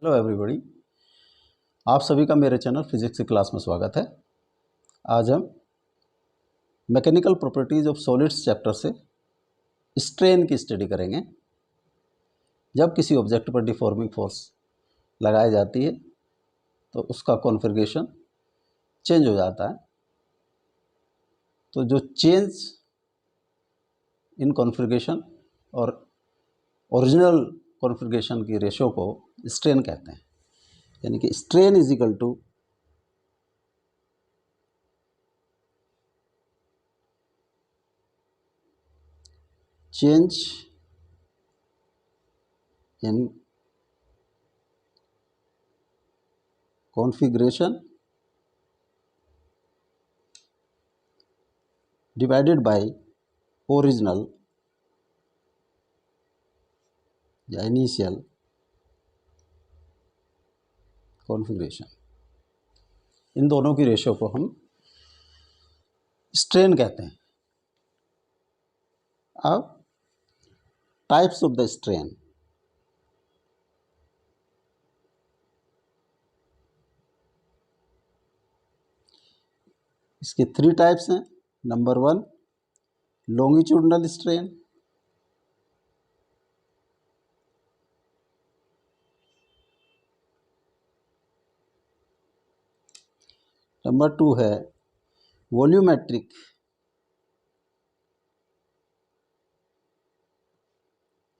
Hello everybody, आप सभी का मेरे चैनल फिजिक्स की क्लास में स्वागत है। आज हम mechanical properties of solids chapter से स्ट्रेन की स्टडी करेंगे। जब किसी ऑब्जेक्ट पर डिफॉर्मिंग फोर्स लगाई जाती है तो उसका कॉन्फ़िगरेशन चेंज हो जाता है। तो जो चेंज इन कॉन्फ़िगरेशन और ओरिजिनल कॉन्फ़िगरेशन की रेशो को स्ट्रेन कहते हैं। यानी कि strain is equal to change in configuration divided by original या initial configuration। इन दोनों की रेशियो को हम स्ट्रेन कहते हैं। अब टाइप्स ऑफ द स्ट्रेन। इसके 3 टाइप्स हैं। नंबर 1 लॉन्गिट्यूडनल स्ट्रेन, नंबर 2 है वॉल्यूमेट्रिक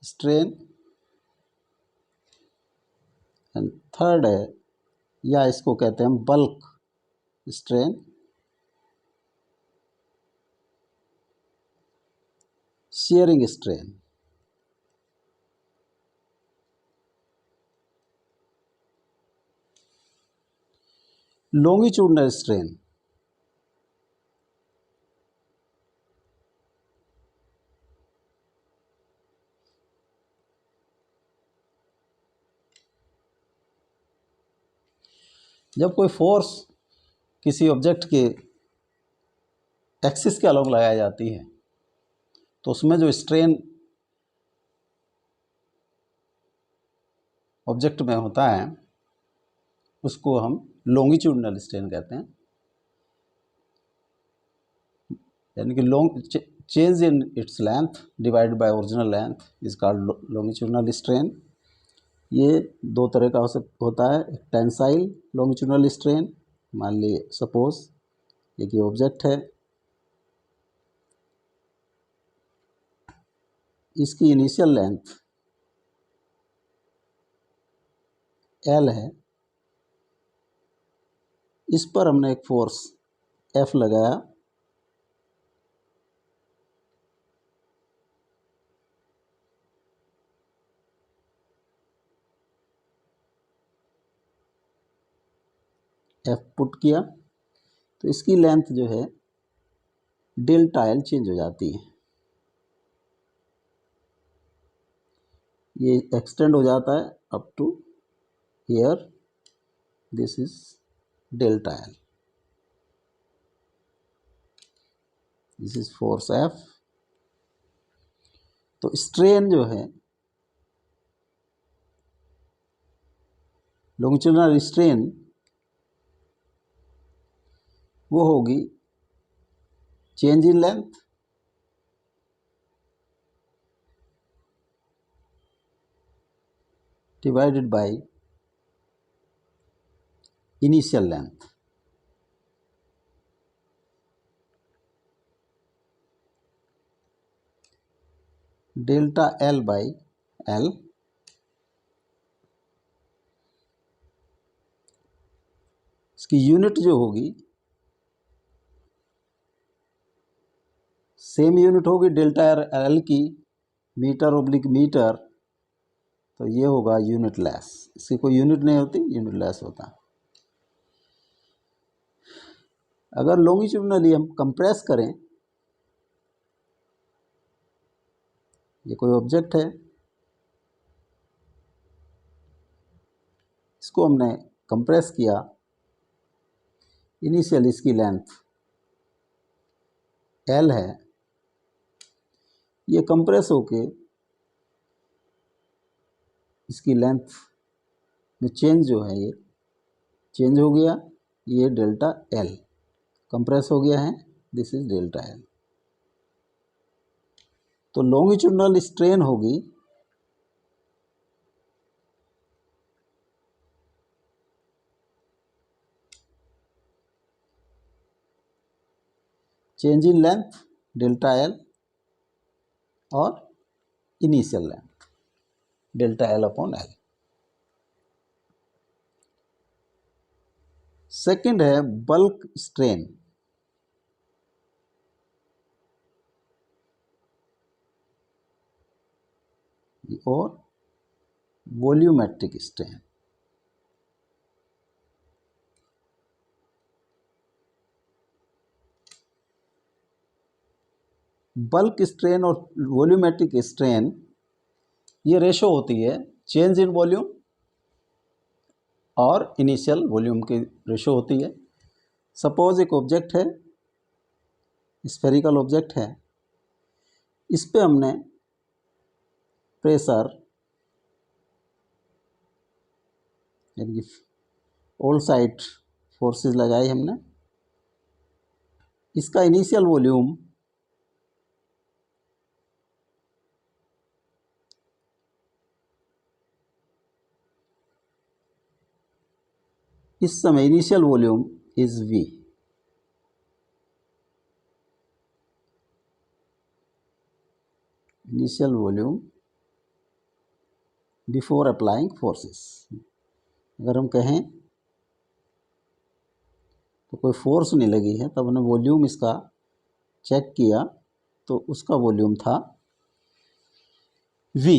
स्ट्रेन, एंड थर्ड है या इसको कहते हैं bulk strain, shearing strain. Longitudinal strain जब कोई फोर्स किसी ऑब्जेक्ट के एक्सिस के अलोंग लगाई जाती है तो उसमें जो स्ट्रेन ऑब्जेक्ट में होता है उसको हम लॉन्गिट्यूडनल स्ट्रेन कहते हैं। यानी कि long change in its length divided bye original length is called longitudinal strain. ये दो तरह का होता है। एक टेंसाइल लॉन्गिट्यूडनल स्ट्रेन, मान लीजिए सपोज एक ये ऑब्जेक्ट है, इसकी इनिशियल लेंथ L है, इस पर हमने एक फोर्स F लगाया, F पुट किया तो इसकी लेंथ जो है डेल्टा L चेंज हो जाती है। ये एक्सटेंड हो जाता है up to here, this is delta L, this is force F। तो स्ट्रेन जो है लॉन्गिट्यूडनल स्ट्रेन वो होगी change in length divided by initial length. Delta L by L। इसकी यूनिट जो होगी सेम यूनिट होगी डेल्टा L की, मीटर ऑब्लिक मीटर, तो ये होगा यूनिट लेस। इसकी कोई यूनिट नहीं होती, यूनिट लेस होता है। अगर लॉन्गिट्यूडनली हम कंप्रेस करें, ये कोई ऑब्जेक्ट है, इसको हमने कंप्रेस किया, इनिशियल इसकी लेंथ L है, ये कंप्रेस होके इसकी लेंथ में चेंज जो है ये चेंज हो गया, ये डेल्टा एल कंप्रेस हो गया है, दिस इज डेल्टा एल। तो लॉन्गिट्यूडनल स्ट्रेन होगी change in length delta L और initial length delta L upon L. Second है बल्क स्ट्रेन। और वॉल्यूमेट्रिक स्ट्रेन। बल्क स्ट्रेन और वॉल्यूमेट्रिक स्ट्रेन ये रेशो होती है चेंज इन वॉल्यूम और इनिशियल वॉल्यूम की रेशो होती है। सपोज एक ऑब्जेक्ट है, स्फेरिकल ऑब्जेक्ट है, इस पे हमने प्रेशर यानी ऑल साइड फोर्सेस लगाई हमने। इसका इनिशियल वॉल्यूम इस समय initial volume is V। Initial volume before applying forces. अगर हम कहें तो कोई फोर्स नहीं लगी है, तब हमने वॉल्यूम इसका चेक किया तो उसका वॉल्यूम था V।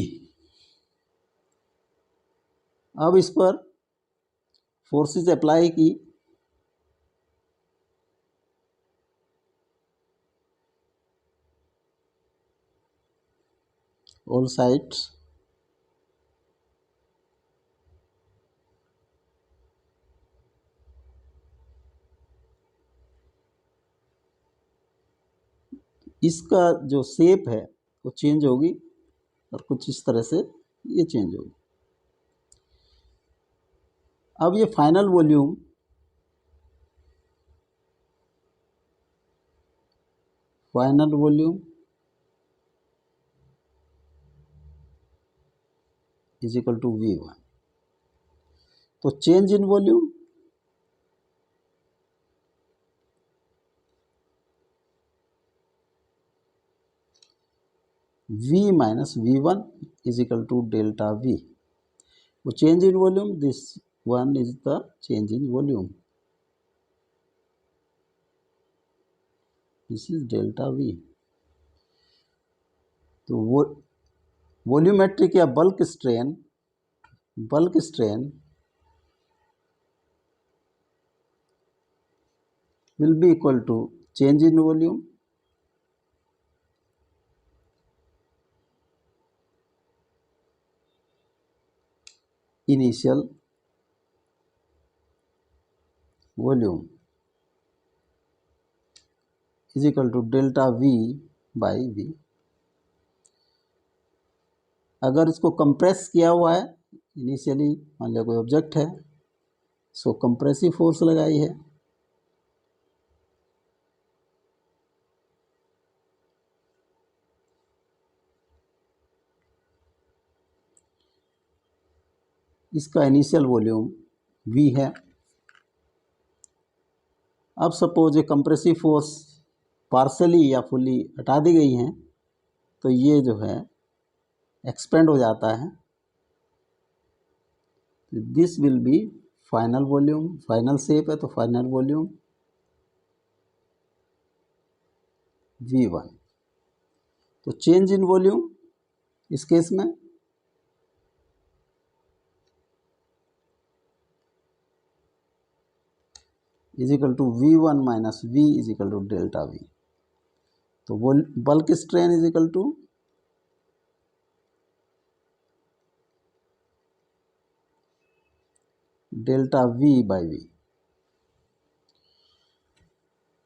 अब इस पर फोर्सेस अप्लाई की, ऑल साइड्स इसका जो शेप है वो चेंज होगी और कुछ इस तरह से ये चेंज होगी। अब ये final volume is equal to V1। तो change in volume V minus V1 is equal to delta V। वो change in volume, this one is the change in volume, this is delta V। तो वो volumetric या bulk strain will be equal to change in volume initial volume is equal to delta V by V। अगर इसको compress किया हुआ है, initially मान लिया कोई ऑब्जेक्ट है, सो कंप्रेसिव फोर्स लगाई है, इसका इनिशियल वॉल्यूम V है। अब सपोज ये कंप्रेसिव फोर्स पार्सली या फुली हटा दी गई हैं तो ये जो है एक्सपेंड हो जाता है, this will be final volume. Final shape है तो फाइनल वॉल्यूम V1। तो चेंज इन वॉल्यूम इस केस में is equal to V1 minus V is equal to delta V। तो वो bulk strain is equal to delta V by V।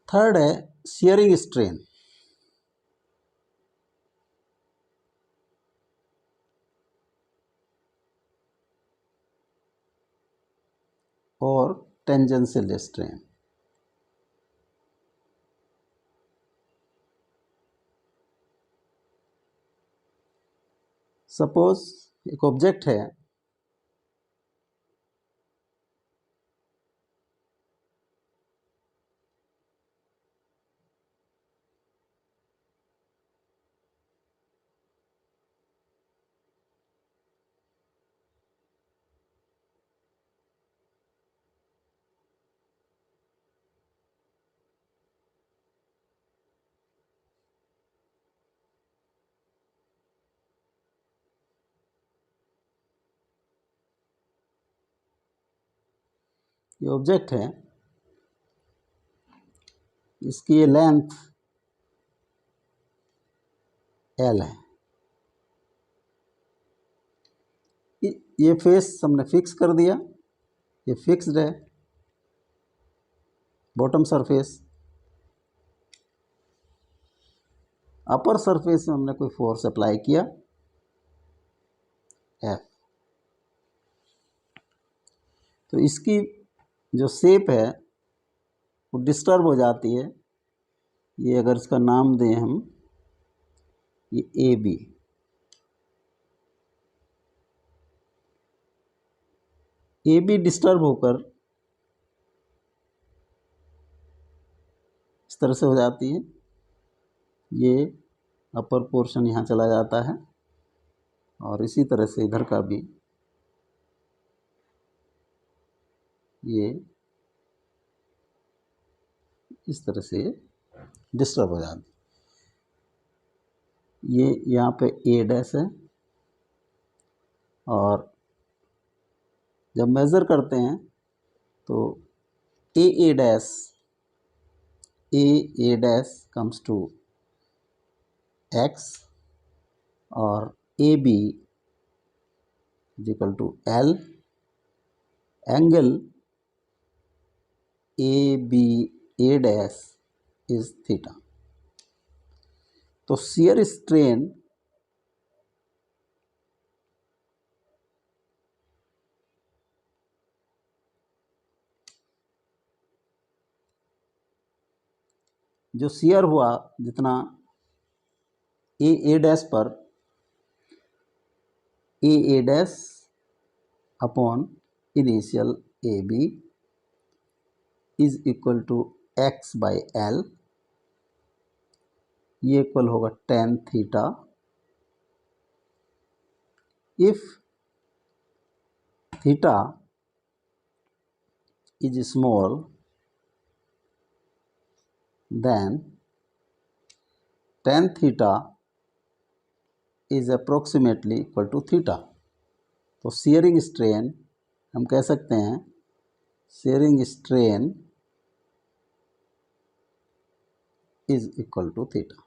Third है shearing strain. और tangential strain. Suppose एक object है, ये object है, इसकी ये लेंथ L है। ये फेस हमने फिक्स कर दिया, ये फिक्स्ड है बॉटम सरफेस। अपर सरफेस में हमने कोई फोर्स अप्लाई किया F, तो इसकी जो शेप है वो डिस्टर्ब हो जाती है। ये अगर इसका नाम दें हम, ये ए बी डिस्टर्ब होकर इस तरह से हो जाती है। ये अपर पोर्शन यहाँ चला जाता है और इसी तरह से इधर का भी ये इस तरह से डिस्टर्ब हो जाती है। ये यहाँ पे ए डैश है और जब मेज़र करते हैं तो A dash comes to x और A B is equal to L, angle A B A dash is theta. तो शियर स्ट्रेन जो शियर हुआ जितना ए डैश पर, A dash upon initial A B is equal to x by L, ये equal होगा tan theta. If theta is small then tan theta is approximately equal to theta. तो shearing strain हम कह सकते हैं, shearing strain is equal to theta.